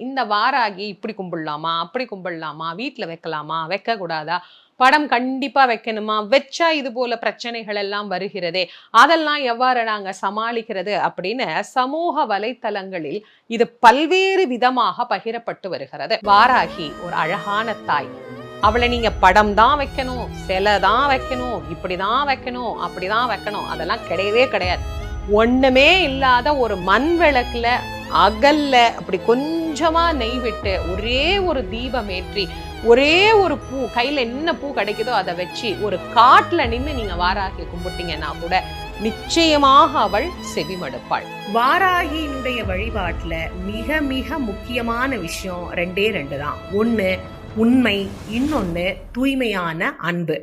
இந்த வாராகி இப்படி கும்பிடலாமா, அப்படி கும்பிடலாமா, வீட்டுல வைக்கலாமா, வைக்க கூடாதா, படம் கண்டிப்பா வைக்கணுமா, வச்சா இது போல பிரச்சனைகள் எல்லாம் வருகிறதே, அதெல்லாம் எவ்வாறு நாங்க சமாளிக்கிறது அப்படின்னு சமூக வலைத்தளங்களில் இது பல்வேறு விதமாக பகிரப்பட்டு வருகிறது. வாராகி ஒரு அழகான தாய். அவளை நீங்க படம் தான் வைக்கணும், சிலை தான் வைக்கணும், இப்படிதான் வைக்கணும், அப்படிதான் வைக்கணும், அதெல்லாம் கிடையவே கிடையாது. ஒண்ணுமே இல்லாத ஒரு மண் விளக்குல அகல்ல அப்படி கொஞ்சமா நெய் விட்டு ஒரே ஒரு தீபம் ஏற்றி ஒரே ஒரு பூ, கையில என்ன பூ கிடைக்குதோ அதை வச்சு ஒரு காட்டுல நின்று நீங்க வாராகி கும்பிட்டீங்கன்னா கூட நிச்சயமாக அவள் செவிமடுப்பாள். வாராகியினுடைய வழிபாட்டுல மிக மிக முக்கியமான விஷயம் ரெண்டே ரெண்டு தான். ஒண்ணு உண்மை, இன்னொன்னு தூய்மையான அன்பு.